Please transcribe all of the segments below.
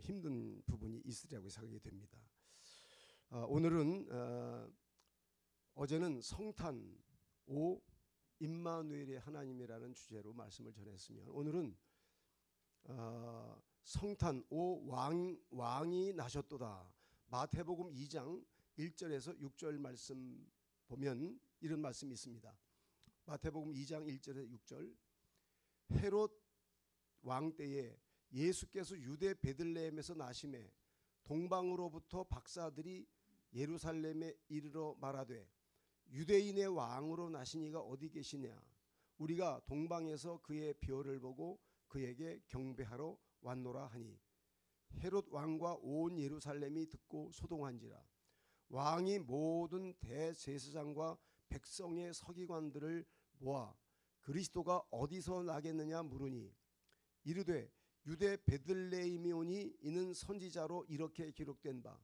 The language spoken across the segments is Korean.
힘든 부분이 있으리라고 생각이 됩니다. 오늘은 어제는 성탄 5 임마누엘의 하나님이라는 주제로 말씀을 전했으면 오늘은 성탄 5 왕이 나셨도다. 마태복음 2장 1절에서 6절 말씀 보면 이런 말씀이 있습니다. 마태복음 2장 1절에서 6절. 헤롯 왕 때에 예수께서 유대 베들레헴에서 나심에 동방으로부터 박사들이 예루살렘에 이르러 말하되 유대인의 왕으로 나시니가 어디 계시냐. 우리가 동방에서 그의 별을 보고 그에게 경배하러 왔노라 하니 헤롯 왕과 온 예루살렘이 듣고 소동한지라. 왕이 모든 대제사장과 백성의 서기관들을 모아 그리스도가 어디서 나겠느냐 물으니 이르되 유대 베들레헴이오니 이는 선지자로 이렇게 기록된 바.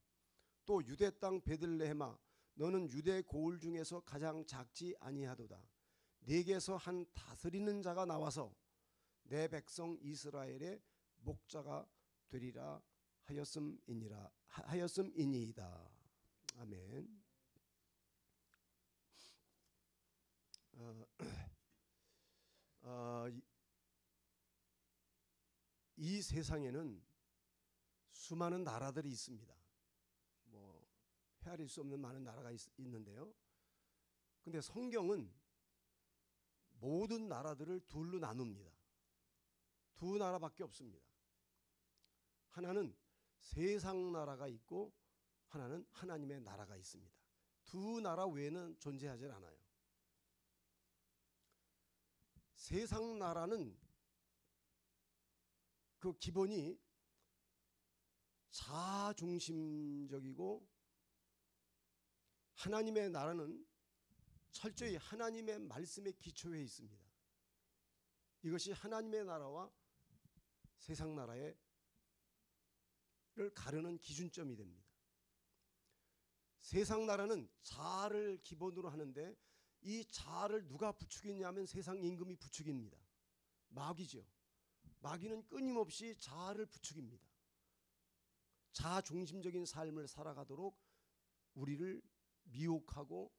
또 유대 땅 베들레헴아 너는 유대 고을 중에서 가장 작지 아니하도다. 네게서 한 다스리는 자가 나와서 내 백성 이스라엘의 목자가 되리라 하였음이니이다. 아멘. 이 세상에는 수많은 나라들이 있습니다. 뭐 헤아릴 수 없는 많은 나라가 있는데요. 근데 성경은 모든 나라들을 둘로 나눕니다. 두 나라밖에 없습니다. 하나는 세상 나라가 있고 하나는 하나님의 나라가 있습니다. 두 나라 외에는 존재하지 않아요. 세상 나라는 그 기본이 자중심적이고 하나님의 나라는 철저히 하나님의 말씀에 기초해 있습니다. 이것이 하나님의 나라와 세상 나라를 가르는 기준점이 됩니다. 세상 나라는 자아를 기본으로 하는데 이 자아를 누가 부추기냐면 세상 임금이 부추깁니다. 마귀죠. 마귀는 끊임없이 자아를 부추깁니다. 자중심적인 삶을 살아가도록 우리를 미혹하고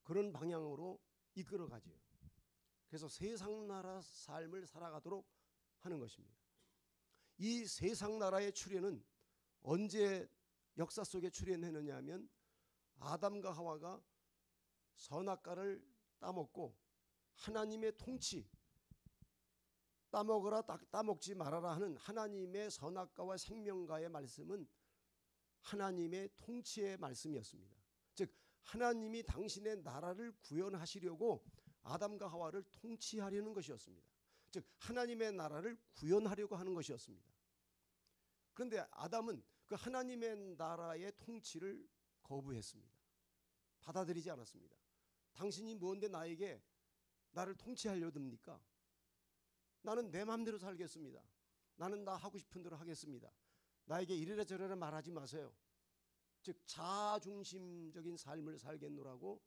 그런 방향으로 이끌어가죠. 그래서 세상 나라 삶을 살아가도록 하는 것입니다. 이 세상 나라의 출현은 언제 역사 속에 출현했느냐 하면 아담과 하와가 선악과를 따먹고 하나님의 통치, 따먹으라 따먹지 말아라 하는 하나님의 선악과와 생명과의 말씀은 하나님의 통치의 말씀이었습니다. 즉 하나님이 당신의 나라를 구현하시려고 아담과 하와를 통치하려는 것이었습니다. 즉 하나님의 나라를 구현하려고 하는 것이었습니다. 그런데 아담은 그 하나님의 나라의 통치를 거부했습니다. 받아들이지 않았습니다. 당신이 뭔데 나를 통치하려 듭니까? 나는 내 마음대로 살겠습니다. 나는 나 하고 싶은 대로 하겠습니다. 나에게 이래라 저래라 말하지 마세요. 즉 자중심적인 삶을 살겠노라고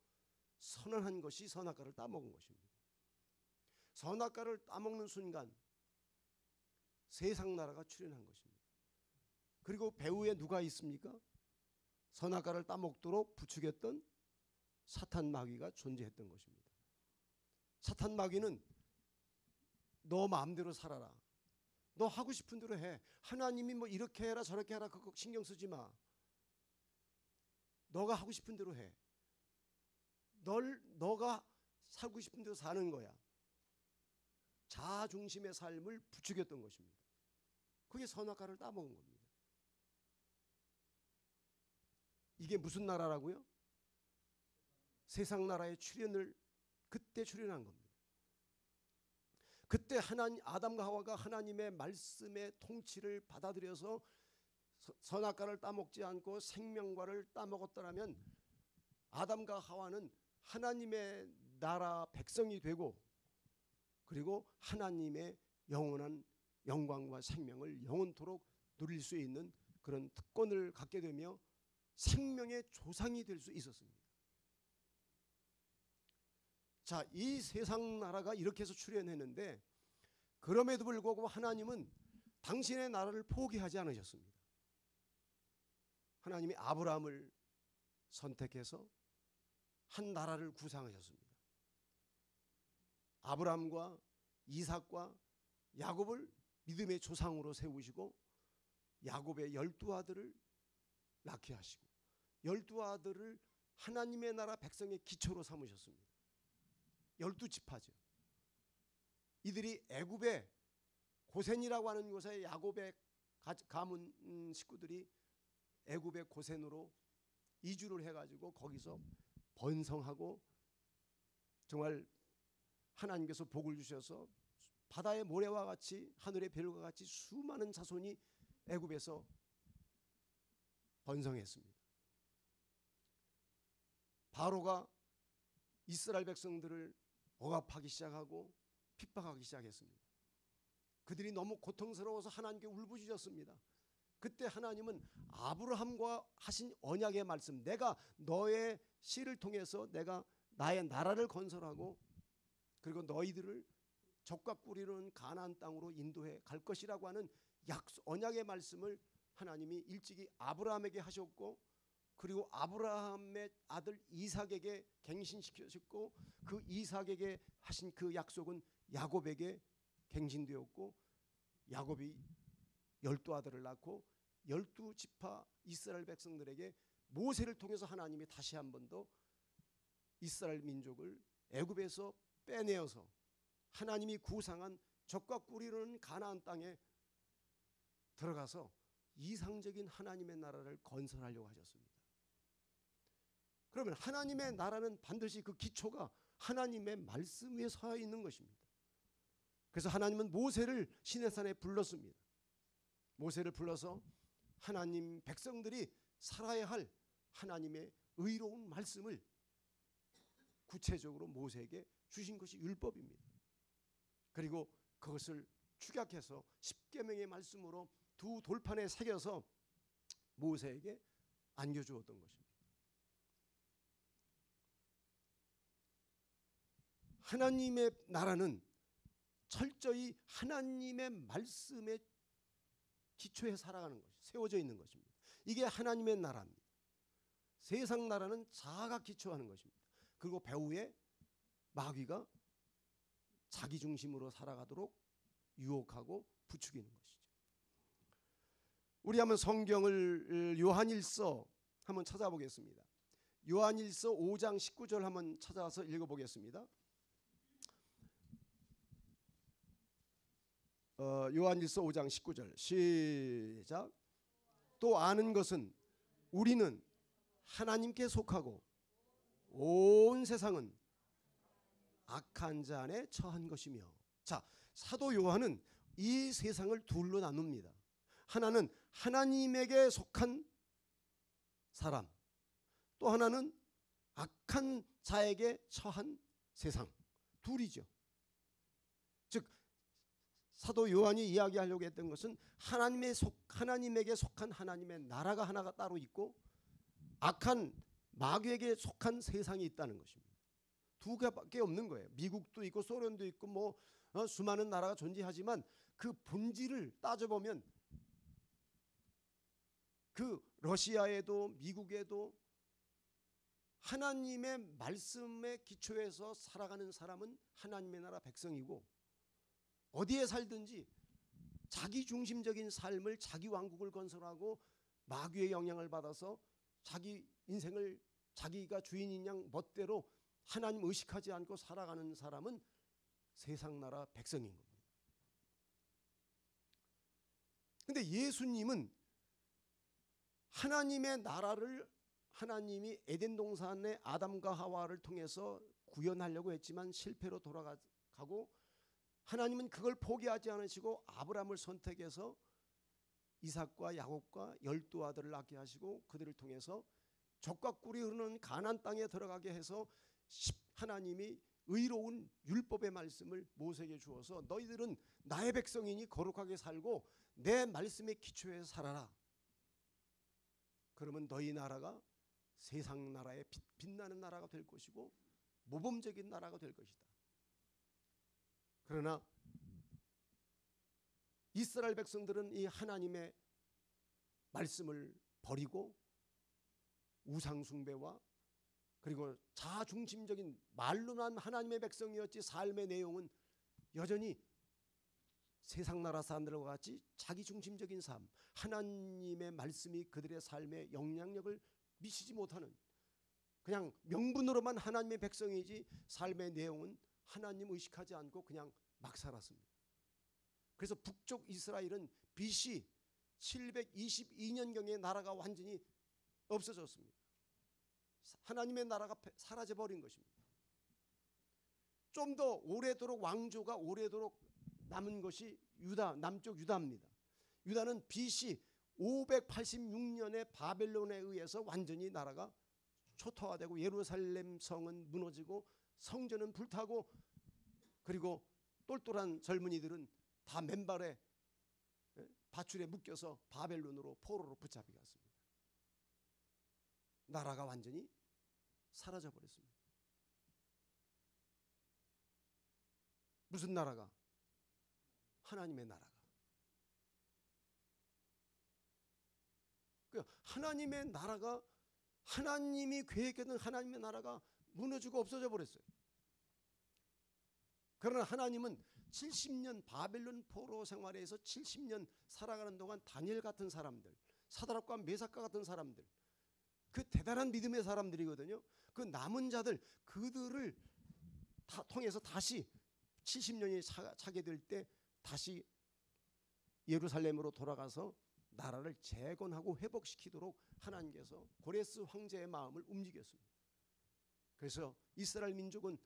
선언한 것이 선악과를 따먹은 것입니다. 선악과를 따먹는 순간 세상 나라가 출현한 것입니다. 그리고 배후에 누가 있습니까? 선악과를 따먹도록 부추겼던 사탄 마귀가 존재했던 것입니다. 사탄 마귀는 너 마음대로 살아라. 너 하고 싶은 대로 해. 하나님이 뭐 이렇게 해라 저렇게 해라 그거 신경 쓰지 마. 너가 하고 싶은 대로 해. 너가 살고 싶은 대로 사는 거야. 자아중심의 삶을 부추겼던 것입니다. 그게 선악과를 따먹은 겁니다. 이게 무슨 나라라고요? 세상 나라의 출현을 그때 출현한 겁니다. 그때 아담과 하와가 하나님의 말씀의 통치를 받아들여서 선악과를 따먹지 않고 생명과를 따먹었더라면 아담과 하와는 하나님의 나라 백성이 되고 그리고 하나님의 영원한 영광과 생명을 영원토록 누릴 수 있는 그런 특권을 갖게 되며 생명의 조상이 될 수 있었습니다. 자, 이 세상 나라가 이렇게 해서 출현했는데 그럼에도 불구하고 하나님은 당신의 나라를 포기하지 않으셨습니다. 하나님이 아브라함을 선택해서 한 나라를 구상하셨습니다. 아브라함과 이삭과 야곱을 믿음의 조상으로 세우시고 야곱의 12아들을 낳게 하시고 12아들을 하나님의 나라 백성의 기초로 삼으셨습니다. 12지파죠. 이들이 애굽의 고센이라고 하는 곳에 야곱의 가문 식구들이 애굽의 고센으로 이주를 해가지고 거기서 번성하고 정말 하나님께서 복을 주셔서 바다의 모래와 같이 하늘의 별과 같이 수많은 자손이 애굽에서 번성했습니다. 바로가 이스라엘 백성들을 억압하기 시작하고 핍박하기 시작했습니다. 그들이 너무 고통스러워서 하나님께 울부짖었습니다. 그때 하나님은 아브라함과 하신 언약의 말씀, 내가 너의 씨를 통해서 내가 나의 나라를 건설하고 그리고 너희들을 적과 꿀이는 가나안 땅으로 인도해 갈 것이라고 하는 언약의 말씀을 하나님이 일찍이 아브라함에게 하셨고 그리고 아브라함의 아들 이삭에게 갱신시키셨고 그 이삭에게 하신 그 약속은 야곱에게 갱신되었고 야곱이 12아들을 낳고 12지파 이스라엘 백성들에게 모세를 통해서 하나님이 다시 한 번 더 이스라엘 민족을 애굽에서 빼내어서 하나님이 구상한 적과 꿀이는 가나안 땅에 들어가서 이상적인 하나님의 나라를 건설하려고 하셨습니다. 그러면 하나님의 나라는 반드시 그 기초가 하나님의 말씀 위에 서 있는 것입니다. 그래서 하나님은 모세를 시내산에 불렀습니다. 모세를 불러서 하나님 백성들이 살아야 할 하나님의 의로운 말씀을 구체적으로 모세에게 주신 것이 율법입니다. 그리고 그것을 축약해서 십계명의 말씀으로 두 돌판에 새겨서 모세에게 안겨주었던 것입니다. 하나님의 나라는 철저히 하나님의 말씀에 기초에 살아가는 것이 세워져 있는 것입니다. 이게 하나님의 나라입니다. 세상 나라는 자아가 기초하는 것입니다. 그리고 배후에 마귀가 자기 중심으로 살아가도록 유혹하고 부추기는 것이죠. 우리 한번 성경을 요한일서 한번 찾아보겠습니다. 요한일서 5장 19절 한번 찾아서 읽어보겠습니다. 요한일서 5장 19절 시작. 또 아는 것은 우리는 하나님께 속하고 온 세상은 악한 자 안에 처한 것이며. 자, 사도 요한은 이 세상을 둘로 나눕니다. 하나는 하나님에게 속한 사람, 또 하나는 악한 자에게 처한 세상, 둘이죠. 즉 사도 요한이 이야기하려고 했던 것은 하나님에게 속한 하나님의 나라가 하나가 따로 있고 악한 마귀에게 속한 세상이 있다는 것입니다. 두 개밖에 없는 거예요. 미국도 있고 소련도 있고 뭐 수많은 나라가 존재하지만 그 본질을 따져보면 그 러시아에도 미국에도 하나님의 말씀에 기초해서 살아가는 사람은 하나님의 나라 백성이고 어디에 살든지 자기 중심적인 삶을 자기 왕국을 건설하고 마귀의 영향을 받아서 자기 인생을 자기가 주인인 양 멋대로 하나님 의식하지 않고 살아가는 사람은 세상 나라 백성인 겁니다. 근데 예수님은 하나님의 나라를 하나님이 에덴 동산의 아담과 하와를 통해서 구현하려고 했지만 실패로 돌아가고 하나님은 그걸 포기하지 않으시고 아브라함을 선택해서 이삭과 야곱과 12아들을 낳게 하시고 그들을 통해서 젖과 꿀이 흐르는 가나안 땅에 들어가게 해서 하나님이 의로운 율법의 말씀을 모세에게 주어서 너희들은 나의 백성이니 거룩하게 살고 내 말씀에 기초해서 살아라. 그러면 너희 나라가 세상 나라의 빛나는 나라가 될 것이고 모범적인 나라가 될 것이다. 그러나 이스라엘 백성들은 이 하나님의 말씀을 버리고 우상 숭배와 그리고 자중심적인 말로만 하나님의 백성이었지 삶의 내용은 여전히 세상 나라 사람들과 같이 자기 중심적인 삶, 하나님의 말씀이 그들의 삶에 영향력을 미치지 못하는, 그냥 명분으로만 하나님의 백성이지 삶의 내용은 하나님 의식하지 않고 그냥 막 살았습니다. 그래서 북쪽 이스라엘은 BC 722년경에 나라가 완전히 없어졌습니다. 하나님의 나라가 사라져버린 것입니다. 좀 더 오래도록 왕조가 오래도록 남은 것이 유다, 남쪽 유다입니다. 유다는 BC 586년에 바벨론에 의해서 완전히 나라가 초토화되고 예루살렘 성은 무너지고 성전은 불타고 그리고 똘똘한 젊은이들은 다 맨발에 밧줄에 묶여서 바벨론으로 포로로 붙잡혀 갔습니다. 나라가 완전히 사라져 버렸습니다. 무슨 나라가? 하나님의 나라가. 하나님의 나라가, 하나님이 계획했던 하나님의 나라가 무너지고 없어져 버렸어요. 그러나 하나님은 70년 바벨론 포로 생활에서 70년 살아가는 동안 다니엘 같은 사람들, 사드락과 메삭과 같은 사람들, 그 대단한 믿음의 사람들이거든요. 그 남은 자들, 그들을 통해서 다시 70년이 차게 될 때 다시 예루살렘으로 돌아가서 나라를 재건하고 회복시키도록 하나님께서 고레스 황제의 마음을 움직였습니다. 그래서 이스라엘 민족은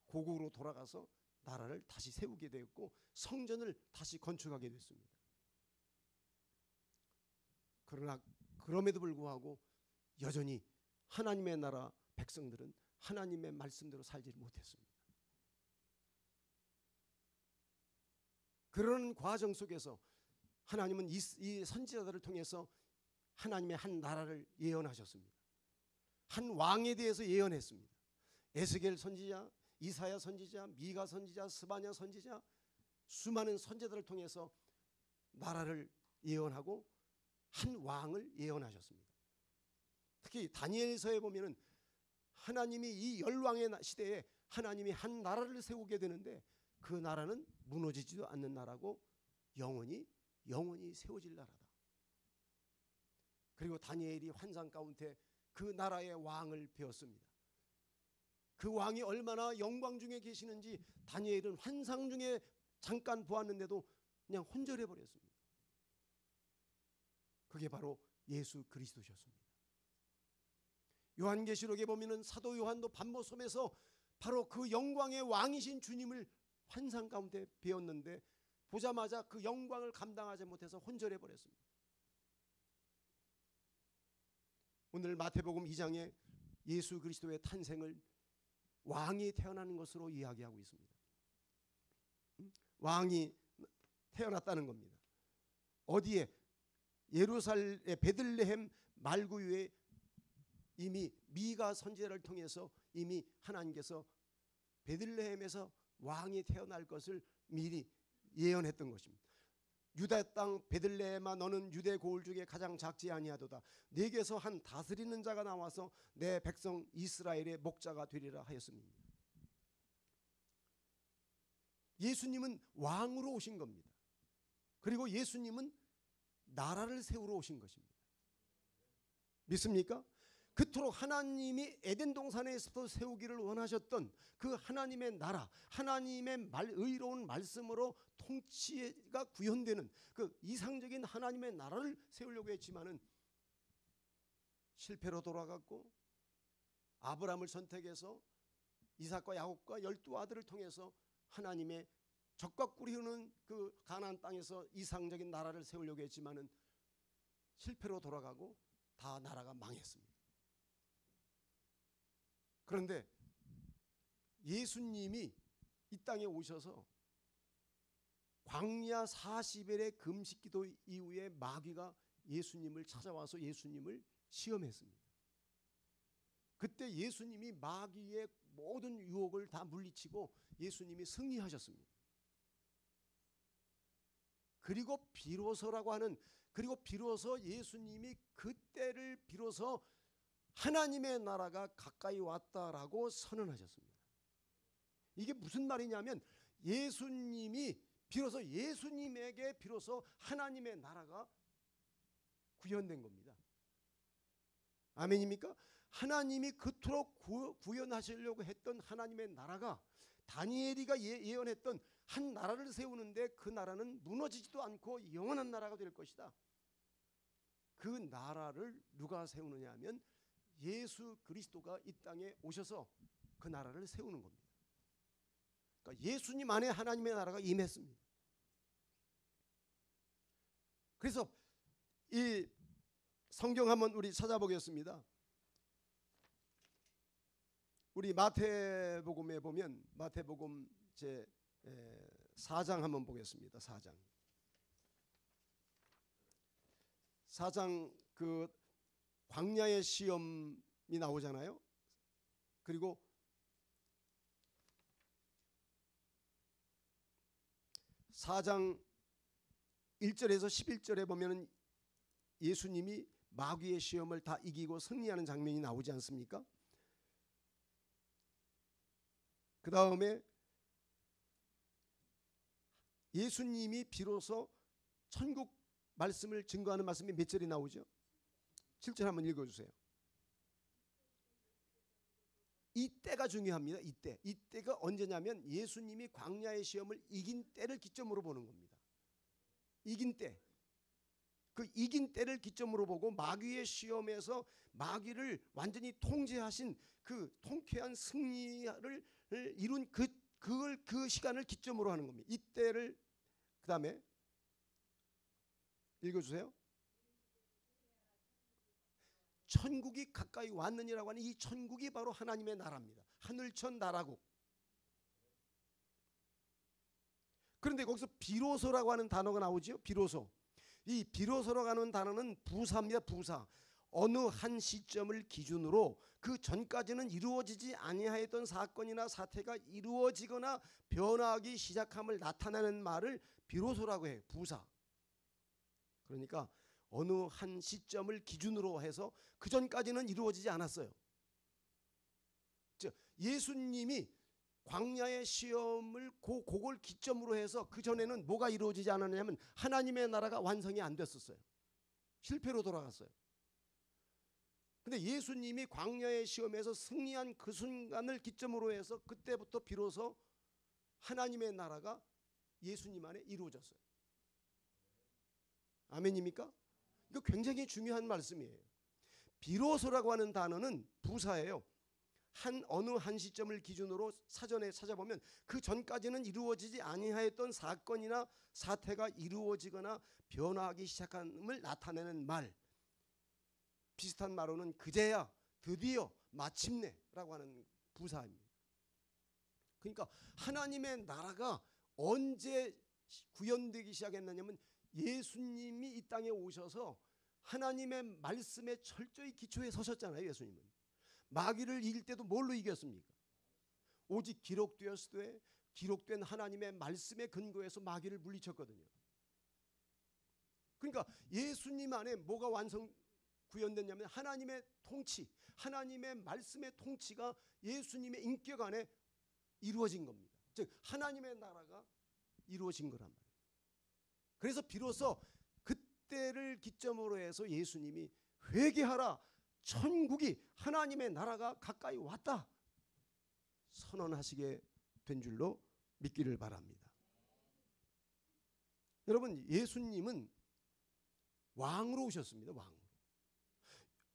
고국으로 돌아가서 나라를 다시 세우게 되었고 성전을 다시 건축하게 됐습니다. 그러나 그럼에도 불구하고 여전히 하나님의 나라 백성들은 하나님의 말씀대로 살지를 못했습니다. 그런 과정 속에서 하나님은 이 선지자들을 통해서 하나님의 한 나라를 예언하셨습니다. 한 왕에 대해서 예언했습니다. 에스겔 선지자, 이사야 선지자, 미가 선지자, 스바냐 선지자, 수많은 선지자들을 통해서 나라를 예언하고 한 왕을 예언하셨습니다. 특히 다니엘서에 보면은 하나님이 이 열왕의 시대에 하나님이 한 나라를 세우게 되는데 그 나라는 무너지지도 않는 나라고 영원히 세워질 나라다. 그리고 다니엘이 환상 가운데 그 나라의 왕을 배웠습니다. 그 왕이 얼마나 영광 중에 계시는지 다니엘은 환상 중에 잠깐 보았는데도 그냥 혼절해 버렸습니다. 그게 바로 예수 그리스도셨습니다. 요한계시록에 보면은 사도 요한도 반모섬에서 바로 그 영광의 왕이신 주님을 환상 가운데 배웠는데 보자마자 그 영광을 감당하지 못해서 혼절해 버렸습니다. 오늘 마태복음 2장에 예수 그리스도의 탄생을 왕이 태어나는 것으로 이야기하고 있습니다. 왕이 태어났다는 겁니다. 어디에? 예루살렘 베들레헴 말구유에 이미 미가 선지자를 통해서 이미 하나님께서 베들레헴에서 왕이 태어날 것을 미리 예언했던 것입니다. 유다 땅 베들레헴아 너는 유대 고을 중에 가장 작지 아니하도다. 네게서 한 다스리는 자가 나와서 내 백성 이스라엘의 목자가 되리라 하였습니다. 예수님은 왕으로 오신 겁니다. 그리고 예수님은 나라를 세우러 오신 것입니다. 믿습니까? 그토록 하나님이 에덴 동산에서부터 세우기를 원하셨던 그 하나님의 나라, 하나님의 의로운 말씀으로 통치가 구현되는 그 이상적인 하나님의 나라를 세우려고 했지만은 실패로 돌아갔고 아브라함을 선택해서 이삭과 야곱과 12아들을 통해서 하나님의 적과 꿀이 흐르는 그 가나안 땅에서 이상적인 나라를 세우려고 했지만은 실패로 돌아가고 다 나라가 망했습니다. 그런데 예수님이 이 땅에 오셔서 광야 40일의 금식기도 이후에 마귀가 예수님을 찾아와서 예수님을 시험했습니다. 그때 예수님이 마귀의 모든 유혹을 다 물리치고 예수님이 승리하셨습니다. 그리고 비로소 예수님이 그때를 비로소 하나님의 나라가 가까이 왔다라고 선언하셨습니다. 이게 무슨 말이냐면 예수님이 비로소 예수님에게 비로소 하나님의 나라가 구현된 겁니다. 아멘입니까? 하나님이 그토록 구현하시려고 했던 하나님의 나라가 다니엘이가 예언했던 한 나라를 세우는데 그 나라는 무너지지도 않고 영원한 나라가 될 것이다. 그 나라를 누가 세우느냐 하면 예수 그리스도가 이 땅에 오셔서 그 나라를 세우는 겁니다. 그러니까 예수님 안에 하나님의 나라가 임했습니다. 그래서 이 성경 한번 우리 찾아보겠습니다. 우리 마태복음에 보면 마태복음 제 4장 한번 보겠습니다. 4장 그 광야의 시험이 나오잖아요. 그리고 4장 1절에서 11절에 보면은 예수님이 마귀의 시험을 다 이기고 승리하는 장면이 나오지 않습니까? 그 다음에 예수님이 비로소 천국 말씀을 증거하는 말씀이 몇 절이 나오죠? 7절 한번 읽어주세요. 이때가 중요합니다. 이때가 언제냐면 예수님이 광야의 시험을 이긴 때를 기점으로 보는 겁니다. 이긴 때. 그 이긴 때를 기점으로 보고 마귀의 시험에서 마귀를 완전히 통제하신 그 통쾌한 승리를 이룬 그 시간을 기점으로 하는 겁니다. 이때를 그 다음에 읽어주세요. 천국이 가까이 왔느니라고 하는 이 천국이 바로 하나님의 나라입니다. 하늘천 나라국. 그런데 거기서 비로소라고 하는 단어가 나오죠. 비로소. 이 비로소라고 하는 단어는 부사입니다. 부사. 어느 한 시점을 기준으로 그 전까지는 이루어지지 아니하였던 사건이나 사태가 이루어지거나 변화하기 시작함을 나타내는 말을 비로소라고 해요. 부사. 그러니까 어느 한 시점을 기준으로 해서 그 전까지는 이루어지지 않았어요. 즉 예수님이 광야의 시험을 그걸 기점으로 해서 그 전에는 뭐가 이루어지지 않았냐면 하나님의 나라가 완성이 안 됐었어요. 실패로 돌아갔어요. 근데 예수님이 광야의 시험에서 승리한 그 순간을 기점으로 해서 그때부터 비로소 하나님의 나라가 예수님 안에 이루어졌어요. 아멘입니까? 이거 굉장히 중요한 말씀이에요. 비로소라고 하는 단어는 부사예요. 어느 한 시점을 기준으로 사전에 찾아보면 그 전까지는 이루어지지 아니하였던 사건이나 사태가 이루어지거나 변화하기 시작함을 나타내는 말. 비슷한 말로는 그제야, 드디어, 마침내라고 하는 부사입니다. 그러니까 하나님의 나라가 언제 구현되기 시작했느냐면 예수님이 이 땅에 오셔서 하나님의 말씀에 철저히 기초에 서셨잖아요. 예수님은 마귀를 이길 때도 뭘로 이겼습니까? 오직 기록되었으되 기록된 하나님의 말씀에 근거해서 마귀를 물리쳤거든요. 그러니까 예수님 안에 뭐가 구현됐냐면 하나님의 통치, 하나님의 말씀의 통치가 예수님의 인격 안에 이루어진 겁니다. 즉 하나님의 나라가 이루어진 거란 말이에요. 그래서 비로소 그때를 기점으로 해서 예수님이 회개하라, 천국이 하나님의 나라가 가까이 왔다 선언하시게 된 줄로 믿기를 바랍니다. 여러분, 예수님은 왕으로 오셨습니다. 왕으로.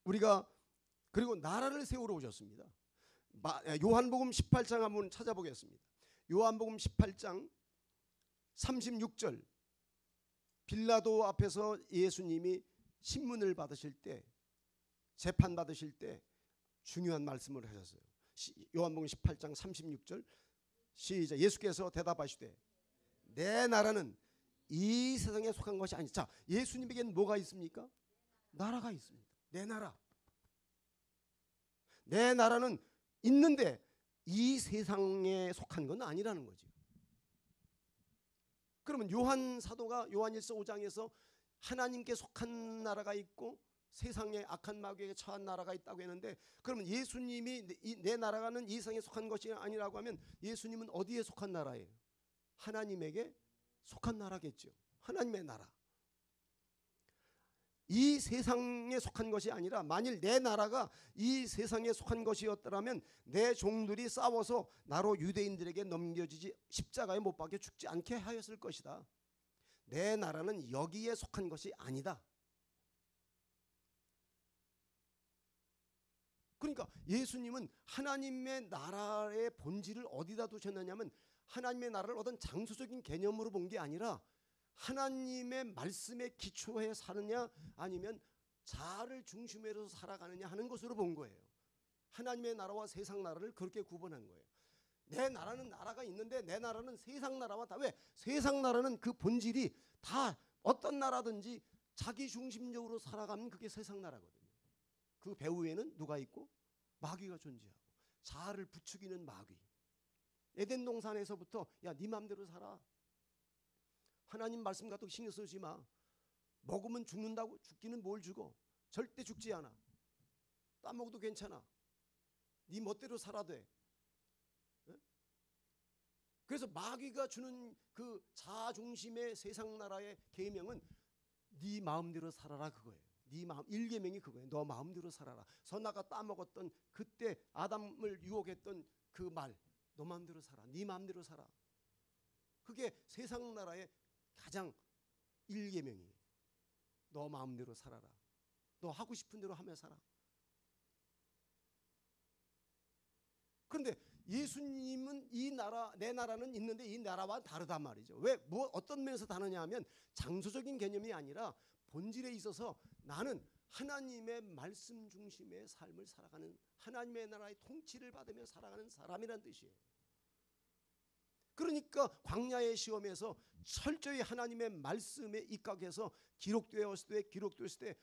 우리가 그리고 나라를 세우러 오셨습니다. 요한복음 18장 한번 찾아보겠습니다. 요한복음 18장 36절. 빌라도 앞에서 예수님이 신문을 받으실 때, 재판 받으실 때 중요한 말씀을 하셨어요. 요한복음 18장 36절 시작. 예수께서 대답하시되 내 나라는 이 세상에 속한 것이 아니. 자, 예수님에게는 뭐가 있습니까? 나라가 있습니다. 내 나라. 내 나라는 있는데 이 세상에 속한 건 아니라는 거죠. 그러면 요한 사도가 요한일서 5장에서 하나님께 속한 나라가 있고 세상에 악한 마귀에게 처한 나라가 있다고 했는데, 그러면 예수님이 내 나라가는 이 세상에 속한 것이 아니라고 하면 예수님은 어디에 속한 나라예요? 하나님에게 속한 나라겠죠. 하나님의 나라. 이 세상에 속한 것이 아니라 만일 내 나라가 이 세상에 속한 것이었더라면 내 종들이 싸워서 나로 유대인들에게 넘겨지지 십자가에 못 박혀 죽지 않게 하였을 것이다. 내 나라는 여기에 속한 것이 아니다. 그러니까 예수님은 하나님의 나라의 본질을 어디다 두셨느냐면 하나님의 나라를 어떤 장소적인 개념으로 본 게 아니라 하나님의 말씀에 기초해 사느냐 아니면 자아를 중심으로 살아가느냐 하는 것으로 본 거예요. 하나님의 나라와 세상 나라를 그렇게 구분한 거예요. 내 나라는 나라가 있는데 내 나라는 세상 나라와 다, 왜? 세상 나라는 그 본질이 다 어떤 나라든지 자기 중심적으로 살아가면 그게 세상 나라거든요. 그 배후에는 누가 있고? 마귀가 존재하고 자아를 부추기는 마귀. 에덴 동산에서부터 야, 네 맘대로 살아. 하나님 말씀 갖고 신경 쓰지 마. 먹으면 죽는다고? 죽기는 뭘 죽어? 절대 죽지 않아. 따먹어도 괜찮아. 네 멋대로 살아도 돼. 그래서 마귀가 주는 그 자아 중심의 세상 나라의 계명은 네 마음대로 살아라 그거예요. 네 마음, 일계명이 그거예요. 너 마음대로 살아라. 선악과 따먹었던 그때 아담을 유혹했던 그 말, 너 마음대로 살아. 네 마음대로 살아. 그게 세상 나라의 가장 일계명이에요. 너 마음대로 살아라. 너 하고 싶은 대로 하며 살아. 그런데 예수님은 이 나라, 내 나라는 있는데 이 나라와 다르단 말이죠. 왜? 어떤 면에서 다르냐 하면 장소적인 개념이 아니라 본질에 있어서 나는 하나님의 말씀 중심의 삶을 살아가는, 하나님의 나라의 통치를 받으며 살아가는 사람이란 뜻이에요. 그러니까 광야의 시험에서 철저히 하나님의 말씀에 입각해서 기록되었을 때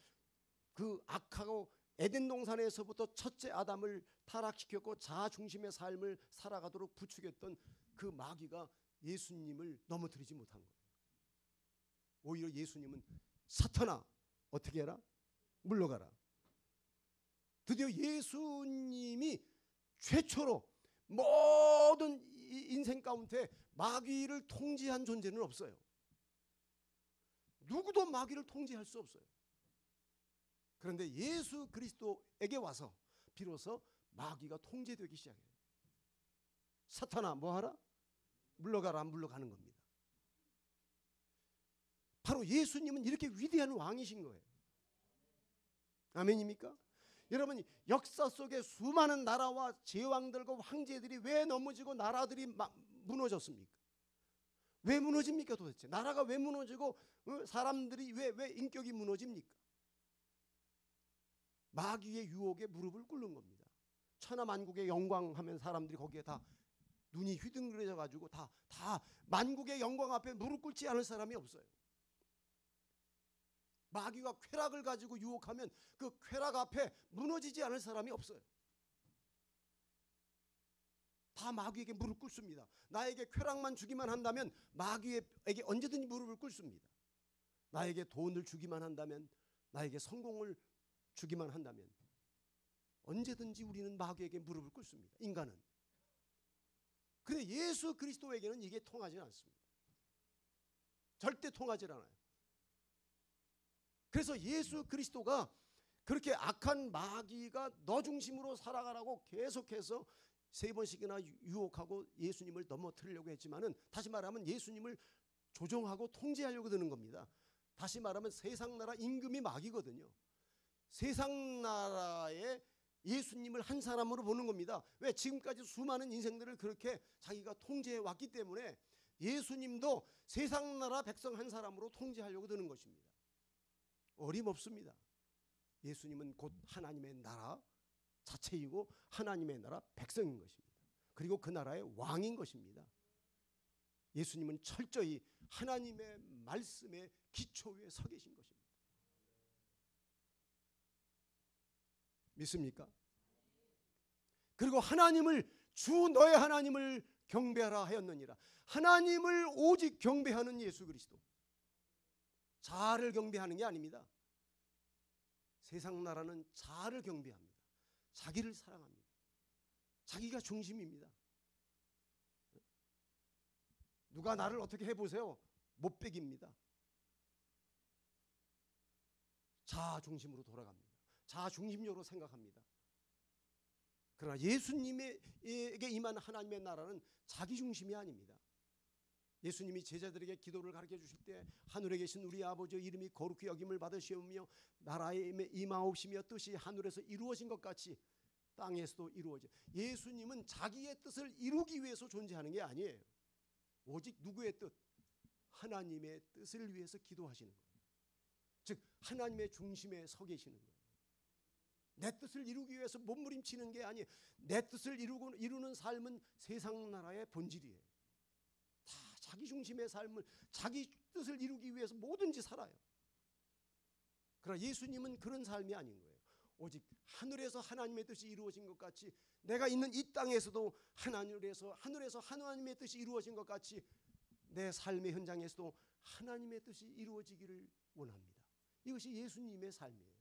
그 악하고 에덴 동산에서부터 첫째 아담을 타락시켰고 자아 중심의 삶을 살아가도록 부추겼던 그 마귀가 예수님을 넘어뜨리지 못한 거예요. 오히려 예수님은 사탄아 어떻게 해라? 물러가라. 드디어 예수님이 최초로 모든 인생 가운데 마귀를 통제한 존재는 없어요. 누구도 마귀를 통제할 수 없어요. 그런데 예수 그리스도에게 와서 비로소 마귀가 통제되기 시작해요. 사탄아 뭐하라? 물러가라. 물러가는 겁니다. 바로 예수님은 이렇게 위대한 왕이신 거예요. 아멘입니까? 여러분, 역사 속에 수많은 나라와 제왕들과 황제들이 왜 넘어지고 나라들이 무너졌습니까? 왜 무너집니까 도대체? 나라가 왜 무너지고 사람들이 왜 인격이 무너집니까? 마귀의 유혹에 무릎을 꿇는 겁니다. 천하만국의 영광 하면 사람들이 거기에 다 눈이 휘둥그레져 가지고 다 만국의 영광 앞에 무릎 꿇지 않을 사람이 없어요. 마귀가 쾌락을 가지고 유혹하면 그 쾌락 앞에 무너지지 않을 사람이 없어요. 다 마귀에게 무릎 꿇습니다. 나에게 쾌락만 주기만 한다면 마귀에게 언제든지 무릎을 꿇습니다. 나에게 돈을 주기만 한다면, 나에게 성공을 주기만 한다면 언제든지 우리는 마귀에게 무릎을 꿇습니다. 인간은. 그런데 예수 그리스도에게는 이게 통하지 않습니다. 절대 통하지 않아요. 그래서 예수 그리스도가 그렇게 악한 마귀가 너 중심으로 살아가라고 계속해서 3번씩이나 유혹하고 예수님을 넘어뜨리려고 했지만은, 다시 말하면 예수님을 조종하고 통제하려고 드는 겁니다. 다시 말하면 세상 나라 임금이 마귀거든요. 세상 나라에 예수님을 한 사람으로 보는 겁니다. 왜? 지금까지 수많은 인생들을 그렇게 자기가 통제해 왔기 때문에 예수님도 세상 나라 백성 한 사람으로 통제하려고 드는 것입니다. 어림없습니다. 예수님은 곧 하나님의 나라 자체이고 하나님의 나라 백성인 것입니다. 그리고 그 나라의 왕인 것입니다. 예수님은 철저히 하나님의 말씀의 기초 위에 서 계신 것입니다. 믿습니까? 그리고 하나님을, 주 너의 하나님을 경배하라 하였느니라. 하나님을 오직 경배하는 예수 그리스도. 자아를 경배하는 게 아닙니다. 세상 나라는 자아를 경배합니다. 자기를 사랑합니다. 자기가 중심입니다. 누가 나를 어떻게 해보세요? 못 베깁니다. 자아 중심으로 돌아갑니다. 자아 중심적으로 생각합니다. 그러나 예수님에게 임한 하나님의 나라는 자기 중심이 아닙니다. 예수님이 제자들에게 기도를 가르쳐 주실 때 하늘에 계신 우리 아버지 이름이 거룩히 여김을 받으시오며 나라에 임하옵시며 뜻이 하늘에서 이루어진 것 같이 땅에서도 이루어져. 예수님은 자기의 뜻을 이루기 위해서 존재하는 게 아니에요. 오직 누구의 뜻? 하나님의 뜻을 위해서 기도하시는 거예요. 즉 하나님의 중심에 서 계시는 거예요. 내 뜻을 이루기 위해서 몸부림치는 게 아니에요. 내 뜻을 이루는 삶은 세상 나라의 본질이에요. 다 자기 중심의 삶을 자기 뜻을 이루기 위해서 뭐든지 살아요. 그러나 예수님은 그런 삶이 아닌 거예요. 오직 하늘에서 하나님의 뜻이 이루어진 것 같이 내가 있는 이 땅에서도 하늘에서 하나님의 뜻이 이루어진 것 같이 내 삶의 현장에서도 하나님의 뜻이 이루어지기를 원합니다. 이것이 예수님의 삶이에요.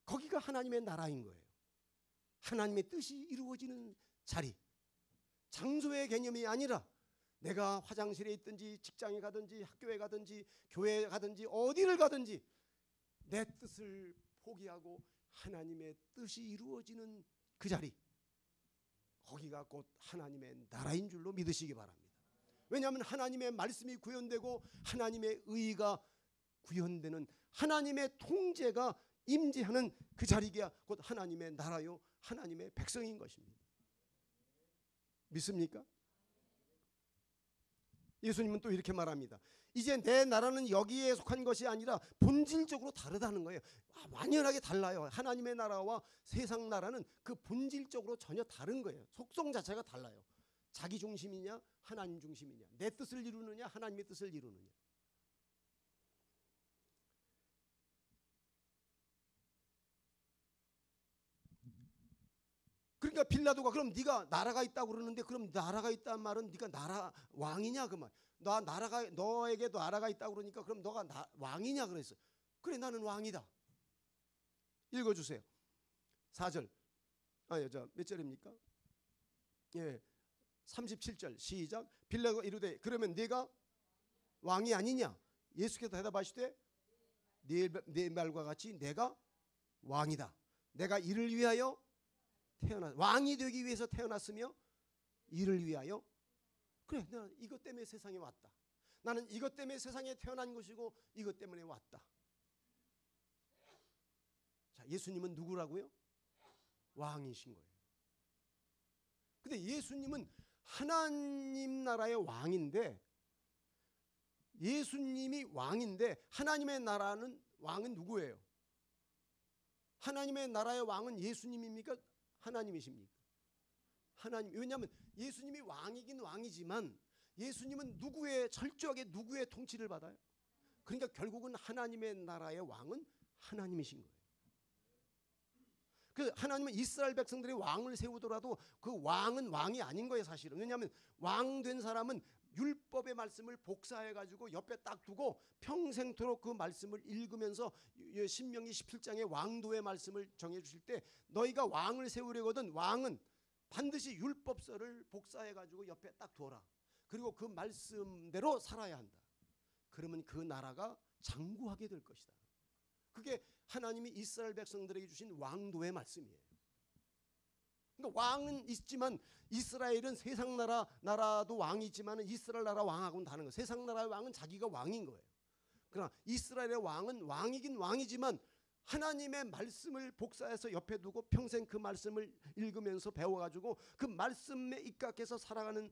거기가 하나님의 나라인 거예요. 하나님의 뜻이 이루어지는 자리. 장소의 개념이 아니라 내가 화장실에 있든지 직장에 가든지 학교에 가든지 교회에 가든지 어디를 가든지 내 뜻을 포기하고 하나님의 뜻이 이루어지는 그 자리, 거기가 곧 하나님의 나라인 줄로 믿으시기 바랍니다. 왜냐하면 하나님의 말씀이 구현되고 하나님의 의가 구현되는 하나님의 통제가 임재하는 그 자리가 곧 하나님의 나라요 하나님의 백성인 것입니다. 믿습니까? 예수님은 또 이렇게 말합니다. 이제 내 나라는 여기에 속한 것이 아니라 본질적으로 다르다는 거예요. 완연하게 달라요. 하나님의 나라와 세상 나라는 그 본질적으로 전혀 다른 거예요. 속성 자체가 달라요. 자기 중심이냐 하나님 중심이냐, 내 뜻을 이루느냐 하나님의 뜻을 이루느냐. 그러니까 빌라도가 그럼 네가 나라가 있다고 그러는데 그럼 나라가 있다는 말은 네가 나라 왕이냐 그 말. 너에게 나라가 있다고 그러니까 그럼 너가 왕이냐 그랬어. 그래 나는 왕이다. 읽어주세요. 4절. 몇 절입니까? 예, 37절 시작. 빌라도가 이르되 그러면 네가 왕이 아니냐? 예수께서 대답하시되 네 말과 같이 내가 왕이다. 내가 이를 위하여 왕이 되기 위해서 태어났으며 이를 위하여 그래 나는 이것 때문에 세상에 왔다. 나는 이것 때문에 세상에 태어난 것이고 이것 때문에 왔다. 자, 예수님은 누구라고요? 왕이신 거예요. 근데 예수님은 하나님 나라의 왕인데 예수님이 왕인데 하나님의 나라는 왕은 누구예요? 하나님의 나라의 왕은 예수님입니까? 하나님이십니까? 하나님. 왜냐하면 예수님이 왕이긴 왕이지만 예수님은 철저하게 누구의 통치를 받아요? 그러니까 결국은 하나님의 나라의 왕은 하나님이신 거예요. 그 하나님은 이스라엘 백성들이 왕을 세우더라도 그 왕은 왕이 아닌 거예요 사실은. 왜냐하면 왕 된 사람은 율법의 말씀을 복사해가지고 옆에 딱 두고 평생토록 그 말씀을 읽으면서 신명기 17장의 왕도의 말씀을 정해주실 때 너희가 왕을 세우려거든 왕은 반드시 율법서를 복사해가지고 옆에 딱 둬라. 그리고 그 말씀대로 살아야 한다. 그러면 그 나라가 장구하게 될 것이다. 그게 하나님이 이스라엘 백성들에게 주신 왕도의 말씀이에요. 그러니까 왕은 있지만 이스라엘은 세상 나라도 왕이 있지만 이스라엘 나라 왕하고는 다른 거예요. 세상 나라의 왕은 자기가 왕인 거예요. 그러나 이스라엘의 왕은 왕이긴 왕이지만 하나님의 말씀을 복사해서 옆에 두고 평생 그 말씀을 읽으면서 배워가지고 그 말씀에 입각해서 살아가는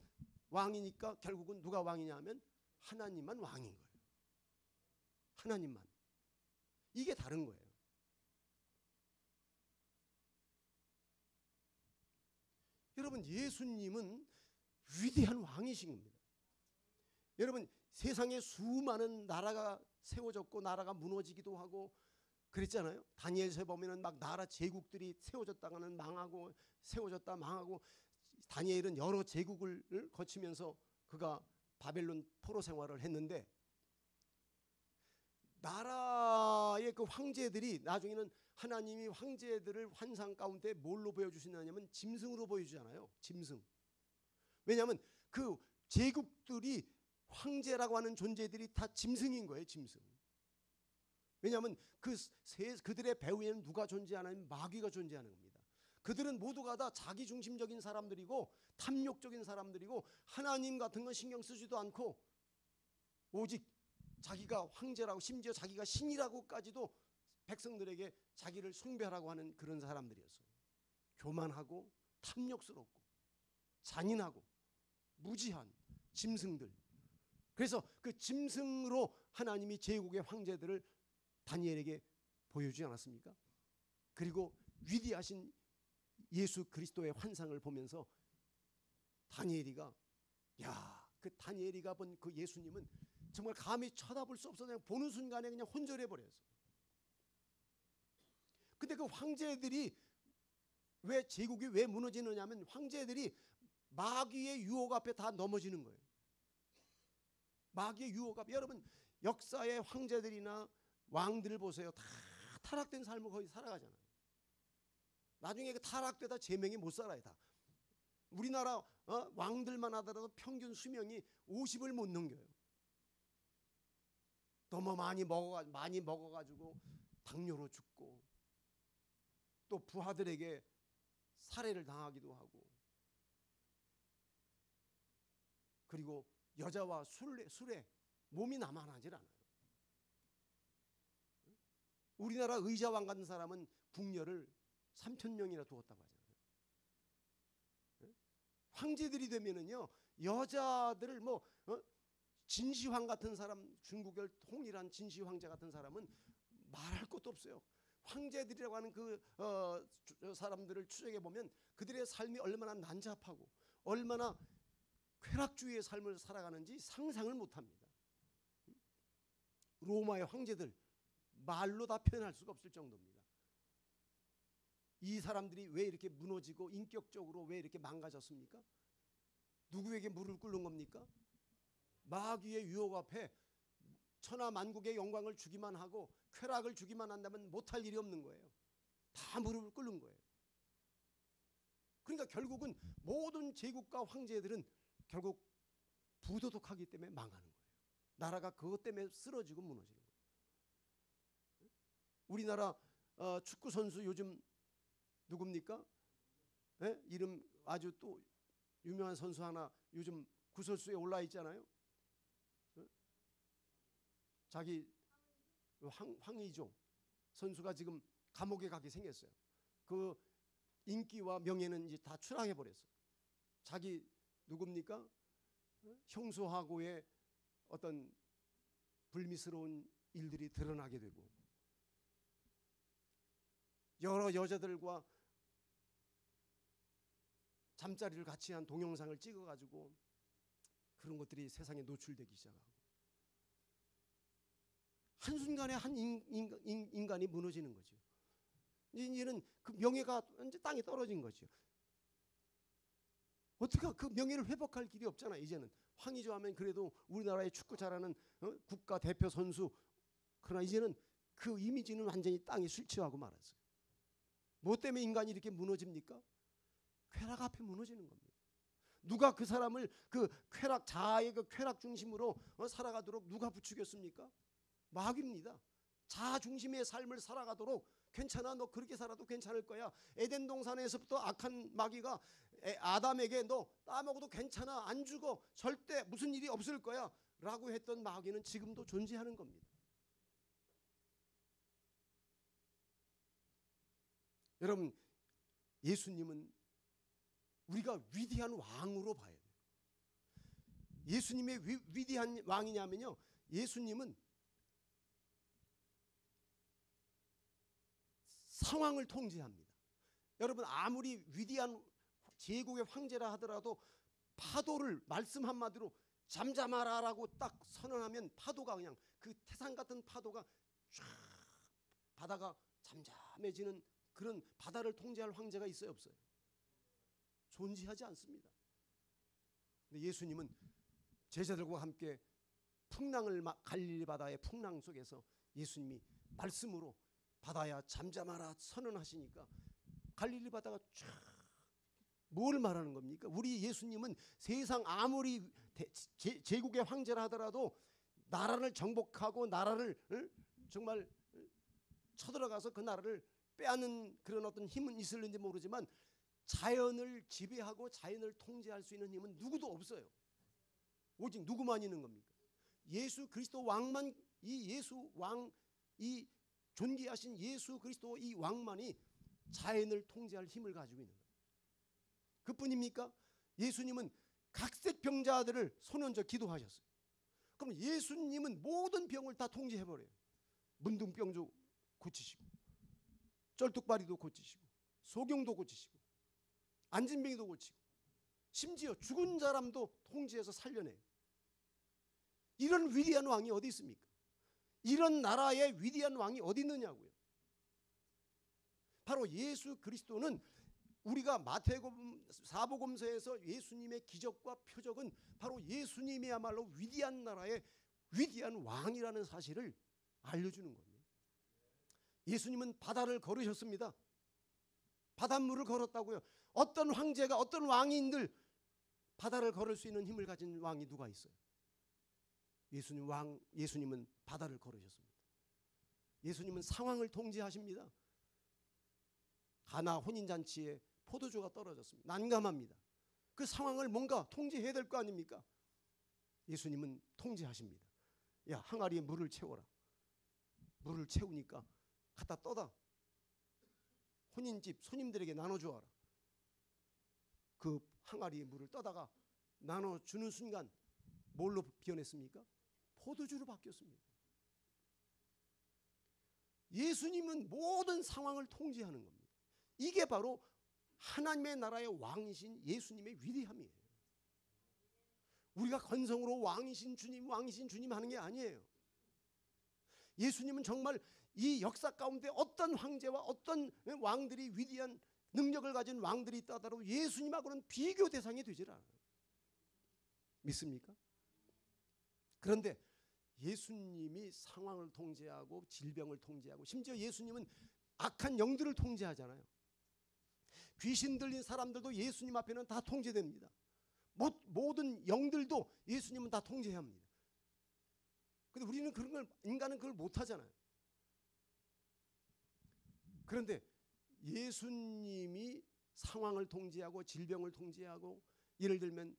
왕이니까 결국은 누가 왕이냐 하면 하나님만 왕인 거예요. 하나님만. 이게 다른 거예요. 여러분 예수님은 위대한 왕이신 겁니다. 여러분 세상에 수많은 나라가 세워졌고 나라가 무너지기도 하고 그랬잖아요. 다니엘서에 보면은 막 나라 제국들이 세워졌다가는 망하고 세워졌다 망하고 다니엘은 여러 제국을 거치면서 그가 바벨론 포로 생활을 했는데 나라의 그 황제들이 나중에는 하나님이 황제들을 환상 가운데 뭘로 보여주시냐면 짐승으로 보여주잖아요. 짐승. 왜냐하면 그 제국들이 황제라고 하는 존재들이 다 짐승인 거예요. 짐승. 왜냐하면 그들의 배후에는 누가 존재하냐면 마귀가 존재하는 겁니다. 그들은 모두가 다 자기중심적인 사람들이고 탐욕적인 사람들이고 하나님 같은 건 신경 쓰지도 않고 오직 자기가 황제라고 심지어 자기가 신이라고까지도 백성들에게 자기를 숭배하라고 하는 그런 사람들이었어요. 교만하고 탐욕스럽고 잔인하고 무지한 짐승들. 그래서 그 짐승으로 하나님이 제국의 황제들을 다니엘에게 보여주지 않았습니까? 그리고 위대하신 예수 그리스도의 환상을 보면서 다니엘이가 그 다니엘이가 본 그 예수님은 정말 감히 쳐다볼 수 없어서 그냥 보는 순간에 그냥 혼절해 버렸어요. 근데 그 황제들이 제국이 왜 무너지느냐면 황제들이 마귀의 유혹 앞에 다 넘어지는 거예요. 마귀의 유혹 앞에. 여러분 역사의 황제들이나 왕들을 보세요. 다 타락된 삶을 거의 살아가잖아요. 나중에 그 타락되다 제명이 못 살아요. 다. 우리나라 왕들만 하더라도 평균 수명이 50을 못 넘겨요. 너무 많이 먹어가지고 당뇨로 죽고 또 부하들에게 살해를 당하기도 하고 그리고 여자와 술에 몸이 남아나질 않아요. 우리나라 의자왕 같은 사람은 궁녀를 3,000명이나 두었다고 하잖아요. 황제들이 되면은요 여자들을 진시황 같은 사람, 중국의 통일한 진시황제 같은 사람은 말할 것도 없어요. 황제들이라고 하는 그 사람들을 추적해 보면 그들의 삶이 얼마나 난잡하고 얼마나 쾌락주의의 삶을 살아가는지 상상을 못합니다. 로마의 황제들 말로 다 표현할 수가 없을 정도입니다. 이 사람들이 왜 이렇게 무너지고 인격적으로 왜 이렇게 망가졌습니까? 누구에게 무릎을 꿇는 겁니까? 마귀의 유혹 앞에 천하만국의 영광을 주기만 하고 쾌락을 주기만 한다면 못할 일이 없는 거예요. 다 무릎을 꿇는 거예요. 그러니까 결국은 모든 제국과 황제들은 결국 부도덕하기 때문에 망하는 거예요. 나라가 그것 때문에 쓰러지고 무너지는 거예요. 우리나라 축구 선수 요즘 누굽니까? 네? 이름 아주 또 유명한 선수 하나 요즘 구설수에 올라 있잖아요. 네? 자기 황의조 선수가 지금 감옥에 가게 생겼어요. 그 인기와 명예는 이제 다 추락해 버렸어요. 자기 누굽니까? 형수하고의 어떤 불미스러운 일들이 드러나게 되고 여러 여자들과 잠자리를 같이 한 동영상을 찍어가지고 그런 것들이 세상에 노출되기 시작하고 한순간에 한 인간이 무너지는 거죠. 이제는 그 명예가 이제 땅에 떨어진 거죠. 어떻게 그 명예를 회복할 길이 없잖아. 이제는 황의조 하면 그래도 우리나라의 축구 잘하는 국가 대표 선수. 그러나 이제는 그 이미지는 완전히 땅에 술취하고 말았어요. 뭐 때문에 인간이 이렇게 무너집니까? 쾌락 앞에 무너지는 겁니다. 누가 그 사람을 그 쾌락 자아의 그 쾌락 중심으로 살아가도록 누가 부추겼습니까? 마귀입니다. 자아 중심의 삶을 살아가도록 괜찮아 너 그렇게 살아도 괜찮을 거야. 에덴 동산에서부터 악한 마귀가 아담에게 너 따먹어도 괜찮아 안 죽어 절대 무슨 일이 없을 거야 라고 했던 마귀는 지금도 존재하는 겁니다. 여러분 예수님은 우리가 위대한 왕으로 봐야 돼요. 예수님의 위대한 왕이냐면요 예수님은 상황을 통제합니다. 여러분 아무리 위대한 제국의 황제라 하더라도 파도를 말씀 한마디로 잠잠하라라고 딱 선언하면 파도가 그냥 그 태산 같은 파도가 쫙 바다가 잠잠해지는 그런 바다를 통제할 황제가 있어요 없어요? 존재하지 않습니다. 근데 예수님은 제자들과 함께 갈릴리 바다의 풍랑 속에서 예수님이 말씀으로 바다야 잠잠하라 선언하시니까 갈릴리 바다가 쫙, 뭘 말하는 겁니까? 우리 예수님은 세상 아무리 제국의 황제라 하더라도 나라를 정복하고 나라를 정말 쳐들어가서 그 나라를 빼앗는 그런 어떤 힘은 있을는지 모르지만 자연을 지배하고 자연을 통제할 수 있는 힘은 누구도 없어요. 오직 누구만 있는 겁니까? 예수 그리스도 왕만, 이 예수 왕, 이 존귀하신 예수 그리스도 이 왕만이 자연을 통제할 힘을 가지고 있는 거예요. 그뿐입니까? 예수님은 각색 병자들을 손얹어 기도하셨어요. 그럼 예수님은 모든 병을 다 통제해버려요. 문둥병도 고치시고 쩔뚝바리도 고치시고 소경도 고치시고 안진뱅이도 고치고 심지어 죽은 사람도 통제해서 살려내요. 이런 위대한 왕이 어디 있습니까? 이런 나라의 위대한 왕이 어디 있느냐고요. 바로 예수 그리스도는 우리가 마태복음 사복음서에서 예수님의 기적과 표적은 바로 예수님이야말로 위대한 나라의 위대한 왕이라는 사실을 알려주는 겁니다. 예수님은 바다를 걸으셨습니다. 바닷물을 걸었다고요. 어떤 황제가 어떤 왕인들 바다를 걸을 수 있는 힘을 가진 왕이 누가 있어요? 예수님은 바다를 걸으셨습니다. 예수님은 상황을 통제하십니다. 가나 혼인잔치에 포도주가 떨어졌습니다. 난감합니다. 그 상황을 뭔가 통제해야 될 거 아닙니까? 예수님은 통제하십니다. 야, 항아리에 물을 채워라. 물을 채우니까 갖다 떠다 혼인집 손님들에게 나눠주어라. 그 항아리에 물을 떠다가 나눠주는 순간 뭘로 변했습니까? 포도주로 바뀌었습니다. 예수님은 모든 상황을 통제하는 겁니다. 이게 바로 하나님의 나라의 왕이신 예수님의 위대함이에요. 우리가 건성으로 왕이신 주님 하는 게 아니에요. 예수님은 정말 이 역사 가운데 어떤 황제와 어떤 왕들이 위대한 능력을 가진 왕들이 있다 하더라도 예수님하고는 비교 대상이 되질 않아요. 믿습니까? 그런데 예수님이 상황을 통제하고 질병을 통제하고 심지어 예수님은 악한 영들을 통제하잖아요. 귀신 들린 사람들도 예수님 앞에는 다 통제됩니다. 모든 영들도 예수님은 다 통제해야 합니다. 근데 우리는 그런 걸, 인간은 그걸 못하잖아요. 그런데 예수님이 상황을 통제하고 질병을 통제하고, 예를 들면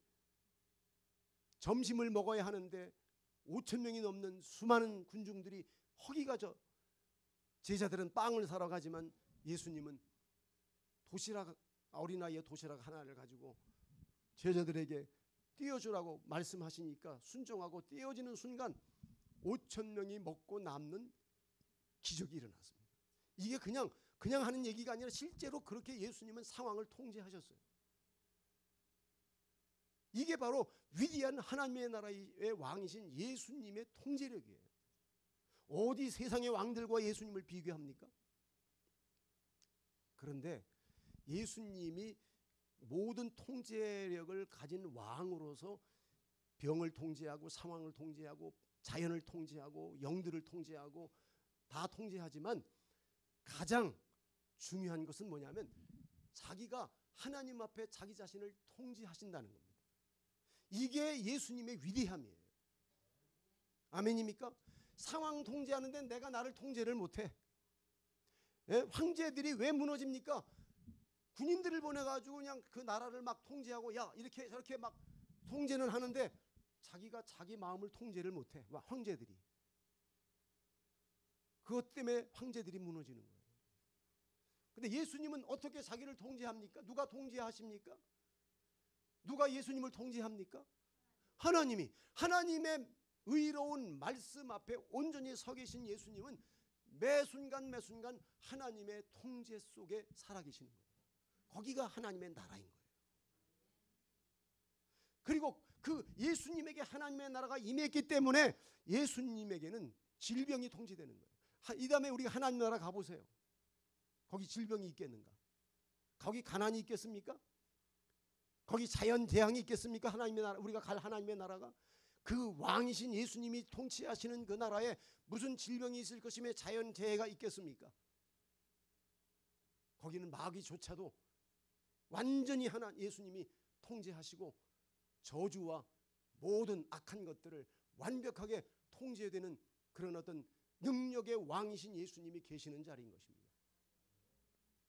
점심을 먹어야 하는데 5천 명이 넘는 수많은 군중들이 허기가 져 제자들은 빵을 사러 가지만 예수님은 어린아이의 도시락 하나를 가지고 제자들에게 띄워주라고 말씀하시니까 순종하고 띄워지는 순간 5천 명이 먹고 남는 기적이 일어났습니다. 이게 그냥 하는 얘기가 아니라 실제로 그렇게 예수님은 상황을 통제하셨어요. 이게 바로 위대한 하나님의 나라의 왕이신 예수님의 통제력이에요. 어디 세상의 왕들과 예수님을 비교합니까? 그런데 예수님이 모든 통제력을 가진 왕으로서 병을 통제하고 상황을 통제하고 자연을 통제하고 영들을 통제하고 다 통제하지만 가장 중요한 것은 뭐냐면 자기가 하나님 앞에 자기 자신을 통제하신다는 겁니다. 이게 예수님의 위대함이에요. 아멘입니까? 상황 통제하는데 내가 나를 통제를 못해. 예? 황제들이 왜 무너집니까? 군인들을 보내가지고 그냥 그 나라를 막 통제하고 야 이렇게 저렇게 막 통제는 하는데 자기가 자기 마음을 통제를 못해. 황제들이. 그것 때문에 황제들이 무너지는 거예요. 근데 예수님은 어떻게 자기를 통제합니까? 누가 통제하십니까? 누가 예수님을 통제합니까? 하나님이. 하나님의 의로운 말씀 앞에 온전히 서 계신 예수님은 매 순간 매 순간 하나님의 통제 속에 살아계시는 거예요. 거기가 하나님의 나라인 거예요. 그리고 그 예수님에게 하나님의 나라가 임했기 때문에 예수님에게는 질병이 통제되는 거예요. 이 다음에 우리가 하나님 나라 가보세요. 거기 질병이 있겠는가? 거기 가난이 있겠습니까? 거기 자연 재앙이 있겠습니까? 하나님의 나라, 우리가 갈 하나님의 나라가 그 왕이신 예수님이 통치하시는 그 나라에 무슨 질병이 있을 것이며 자연재해가 있겠습니까? 거기는 마귀조차도 완전히 하나 예수님이 통제하시고 저주와 모든 악한 것들을 완벽하게 통제되는 그런 어떤 능력의 왕이신 예수님이 계시는 자리인 것입니다.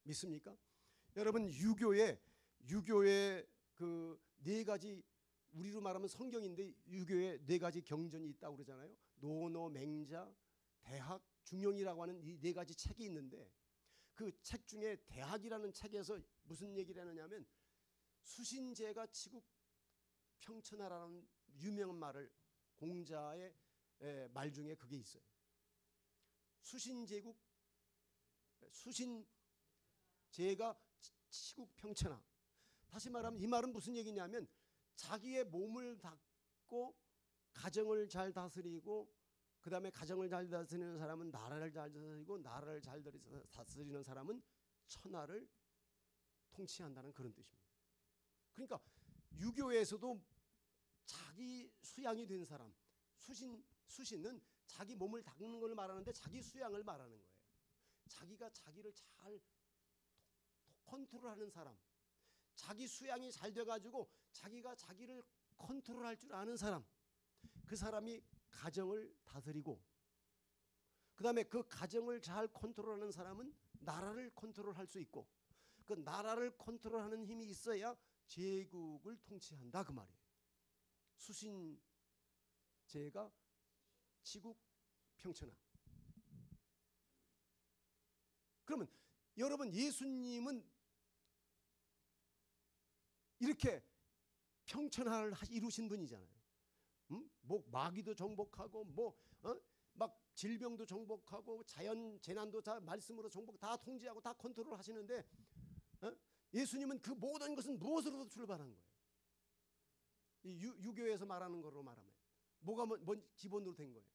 믿습니까? 여러분, 유교의 그 네 가지, 우리로 말하면 성경인데 유교에 네 가지 경전이 있다고 그러잖아요. 노노, 맹자, 대학, 중용이라고 하는 이 네 가지 책이 있는데 그 책 중에 대학이라는 책에서 무슨 얘기를 하느냐면 수신제가 치국 평천하라는 유명한 말을, 공자의 말 중에 그게 있어요. 수신제가 치국 평천하. 다시 말하면 이 말은 무슨 얘기냐면 자기의 몸을 닦고 가정을 잘 다스리고 그 다음에 가정을 잘 다스리는 사람은 나라를 잘 다스리고 나라를 잘 다스리는 사람은 천하를 통치한다는 그런 뜻입니다. 그러니까 유교에서도 자기 수양이 된 사람, 수신은 자기 몸을 닦는 걸 말하는데 자기 수양을 말하는 거예요. 자기가 자기를 잘 컨트롤하는 사람, 자기 수양이 잘 돼가지고 자기가 자기를 컨트롤할 줄 아는 사람, 그 사람이 가정을 다스리고 그 다음에 그 가정을 잘 컨트롤하는 사람은 나라를 컨트롤할 수 있고 그 나라를 컨트롤하는 힘이 있어야 제국을 통치한다 그 말이에요. 수신제가 치국 평천하. 그러면 여러분, 예수님은 이렇게 평천하를 이루신 분이잖아요. 뭐 마귀도 정복하고 막 질병도 정복하고 자연 재난도 다 말씀으로 정복, 다 통제하고 다 컨트롤 하시는데 예수님은 그 모든 것은 무엇으로도 출발한 거예요? 이 유교에서 말하는 거로 말하면 뭐가 뭔 기본으로 된 거예요?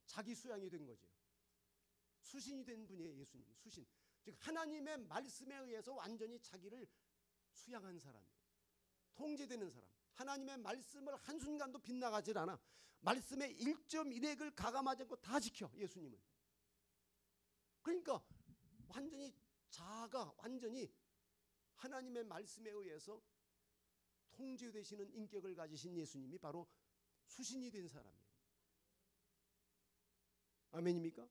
자기 수양이 된 거죠. 수신이 된 분이에요. 예수님 수신, 즉 하나님의 말씀에 의해서 완전히 자기를 수양한 사람이에요. 통제되는 사람. 하나님의 말씀을 한순간도 빗나가질 않아. 말씀의 1.1핵을 가감하지 않고 다 지켜 예수님은. 그러니까 완전히 자아가 완전히 하나님의 말씀에 의해서 통제되시는 인격을 가지신 예수님이 바로 수신이 된 사람이에요. 아멘입니까?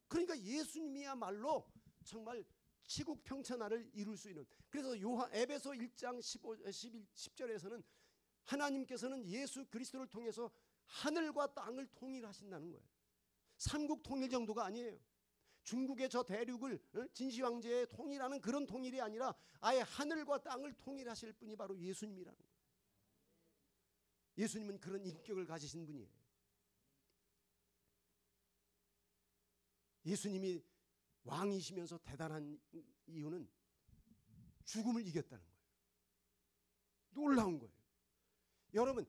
그러니까 예수님이야말로 정말 치국평천하를 이룰 수 있는. 그래서 에베소 1장 10절에서는 하나님께서는 예수 그리스도를 통해서 하늘과 땅을 통일하신다는 거예요. 삼국 통일 정도가 아니에요. 중국의 저 대륙을 진시황제에 통일하는 그런 통일이 아니라 아예 하늘과 땅을 통일하실 분이 바로 예수님이라는 거예요. 예수님은 그런 인격을 가지신 분이에요. 예수님이 왕이시면서 대단한 이유는 죽음을 이겼다는 거예요. 놀라운 거예요. 여러분,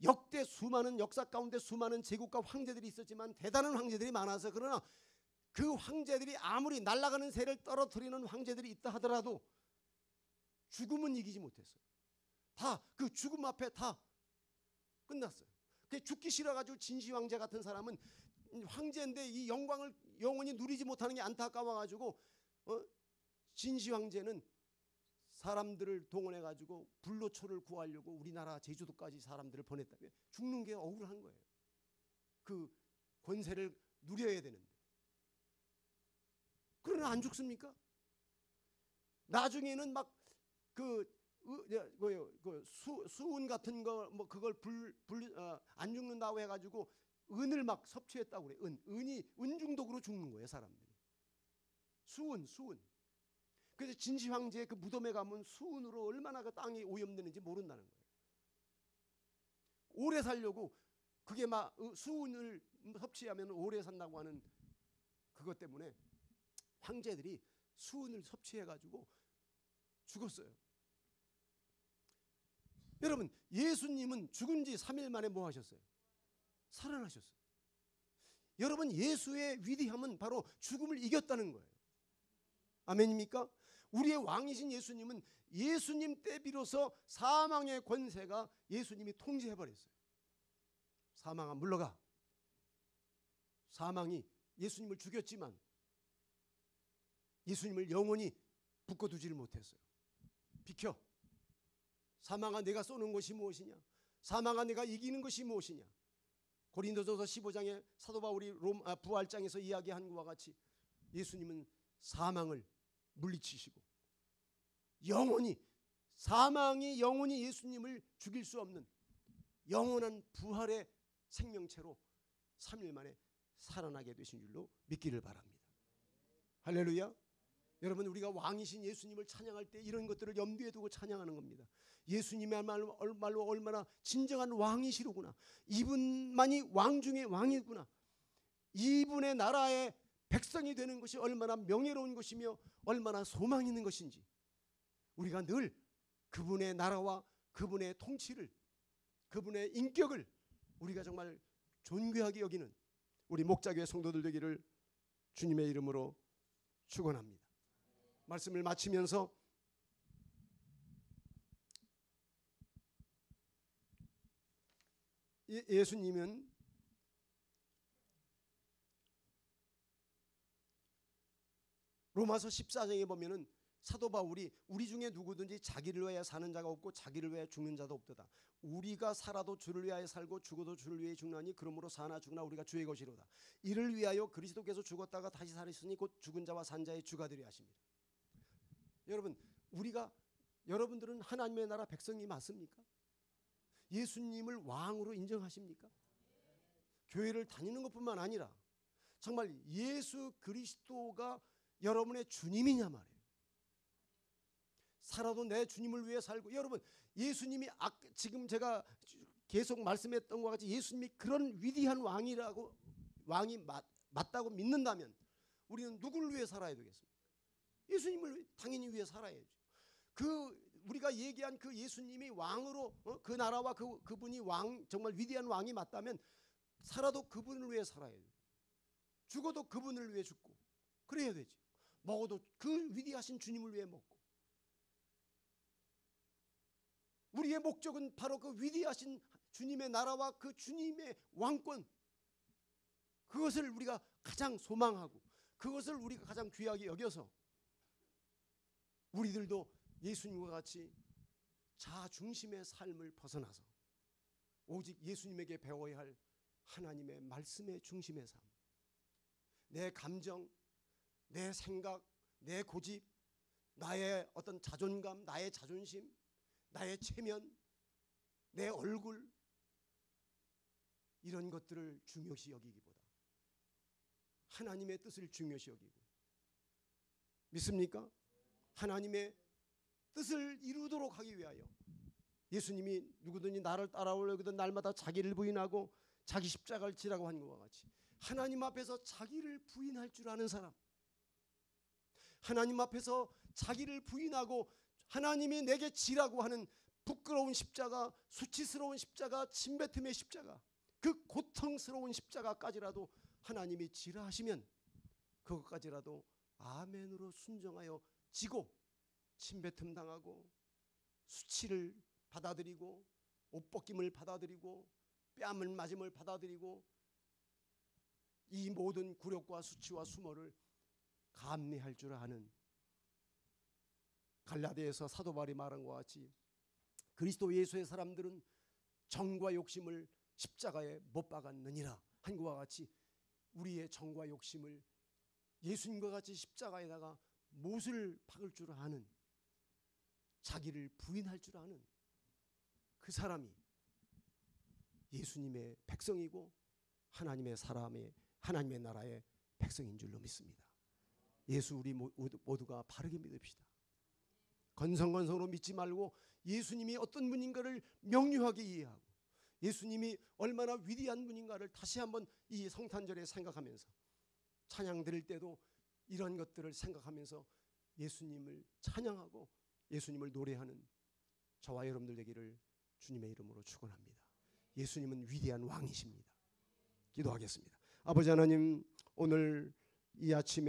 역대 수많은 역사 가운데 수많은 제국과 황제들이 있었지만 대단한 황제들이 많아서, 그러나 그 황제들이 아무리 날아가는 새를 떨어뜨리는 황제들이 있다 하더라도 죽음은 이기지 못했어요. 다 그 죽음 앞에 다 끝났어요. 죽기 싫어가지고 진시황제 같은 사람은 황제인데 이 영광을 영원히 누리지 못하는 게 안타까워가지고 진시황제는 사람들을 동원해가지고 불로초를 구하려고 우리나라 제주도까지 사람들을 보냈다며. 죽는 게 억울한 거예요. 그 권세를 누려야 되는데. 그러나 안 죽습니까? 나중에는 막 수은 같은 거 뭐 그걸 안 죽는다고 해가지고 은을 막 섭취했다고 그래. 은 중독으로 죽는 거예요, 사람들이. 수은. 그래서 진시 황제의 그 무덤에 가면 수은으로 얼마나 그 땅이 오염되는지 모른다는 거예요. 오래 살려고 그게 막 수은을 섭취하면 오래 산다고 하는 그것 때문에 황제들이 수은을 섭취해가지고 죽었어요. 여러분, 예수님은 죽은 지 3일 만에 뭐 하셨어요? 살아나셨어요. 여러분, 예수의 위대함은 바로 죽음을 이겼다는 거예요. 아멘입니까? 우리의 왕이신 예수님은 예수님 때 비로소 사망의 권세가 예수님이 통제해버렸어요. 사망아 물러가. 사망이 예수님을 죽였지만 예수님을 영원히 묶어두지를 못했어요. 비켜. 사망아 내가 쏘는 것이 무엇이냐? 사망아 내가 이기는 것이 무엇이냐? 고린도전서 15장에 사도 바울이 부활장에서 이야기한 것과 같이 예수님은 사망을 물리치시고 영원히, 사망이 영원히 예수님을 죽일 수 없는 영원한 부활의 생명체로 3일 만에 살아나게 되신 줄로 믿기를 바랍니다. 할렐루야. 여러분, 우리가 왕이신 예수님을 찬양할 때 이런 것들을 염두에 두고 찬양하는 겁니다. 예수님이야말로 얼마나 진정한 왕이시로구나. 이분만이 왕 중에 왕이구나. 이분의 나라의 백성이 되는 것이 얼마나 명예로운 것이며 얼마나 소망이 있는 것인지, 우리가 늘 그분의 나라와 그분의 통치를, 그분의 인격을 우리가 정말 존귀하게 여기는 우리 목자교회 성도들 되기를 주님의 이름으로 축원합니다. 말씀을 마치면서 예수님은 로마서 14장에 보면은 사도 바울이 우리 중에 누구든지 자기를 위하여 사는 자가 없고 자기를 위하여 죽는 자도 없도다. 우리가 살아도 주를 위하여 살고 죽어도 주를 위하여 죽나니 그러므로 사나 죽으나 우리가 주의 것이로다. 이를 위하여 그리스도께서 죽었다가 다시 살으시니 곧 죽은 자와 산 자의 주가 되려 하십니다. 여러분, 여러분들은 하나님의 나라 백성이 맞습니까? 예수님을 왕으로 인정하십니까? 교회를 다니는 것뿐만 아니라 정말 예수 그리스도가 여러분의 주님이냐 말이에요. 살아도 내 주님을 위해 살고, 여러분 예수님이 지금 제가 계속 말씀했던 것 같이 예수님이 그런 위대한 왕이 맞다고 믿는다면 우리는 누구를 위해 살아야 되겠습니까? 예수님을 당연히 위해 살아야죠. 우리가 얘기한 그 예수님이 왕으로 그 나라와 그분이 정말 위대한 왕이 맞다면 살아도 그분을 위해 살아야 돼요. 죽어도 그분을 위해 죽고 그래야 되지. 먹어도 그 위대하신 주님을 위해 먹고. 우리의 목적은 바로 그 위대하신 주님의 나라와 그 주님의 왕권, 그것을 우리가 가장 소망하고 그것을 우리가 가장 귀하게 여겨서 우리들도 예수님과 같이 자중심의 삶을 벗어나서 오직 예수님에게 배워야 할 하나님의 말씀의 중심의 삶, 내 감정, 내 생각, 내 고집, 나의 어떤 자존감, 나의 자존심, 나의 체면, 내 얼굴, 이런 것들을 중요시 여기기보다 하나님의 뜻을 중요시 여기고, 믿습니까? 하나님의 뜻을 이루도록 하기 위하여 예수님이 누구든지 나를 따라오려거든 날마다 자기를 부인하고 자기 십자가를 지라고 한 것과 같이 하나님 앞에서 자기를 부인할 줄 아는 사람, 하나님 앞에서 자기를 부인하고 하나님이 내게 지라고 하는 부끄러운 십자가, 수치스러운 십자가, 침뱉음의 십자가, 그 고통스러운 십자가까지라도 하나님이 지라 하시면 그것까지라도 아멘으로 순종하여 지고 침뱉음 당하고 수치를 받아들이고 옷벗김을 받아들이고 뺨을 맞음을 받아들이고 이 모든 굴욕과 수치와 수모를 감내할 줄 아는, 갈라디아에서 사도 바울이 말한 것과 같이 그리스도 예수의 사람들은 정과 욕심을 십자가에 못 박았느니라 한 것과 같이 우리의 정과 욕심을 예수님과 같이 십자가에다가 못을 박을 줄 아는, 자기를 부인할 줄 아는 그 사람이 예수님의 백성이고 하나님의 나라의 백성인 줄로 믿습니다. 예수 우리 모두가 바르게 믿읍시다. 건성건성으로 믿지 말고 예수님이 어떤 분인가를 명료하게 이해하고 예수님이 얼마나 위대한 분인가를 다시 한번 이 성탄절에 생각하면서 찬양 드릴 때도 이런 것들을 생각하면서 예수님을 찬양하고 예수님을 노래하는 저와 여러분들 되기를 주님의 이름으로 축원합니다. 예수님은 위대한 왕이십니다. 기도하겠습니다. 아버지 하나님, 오늘 이 아침에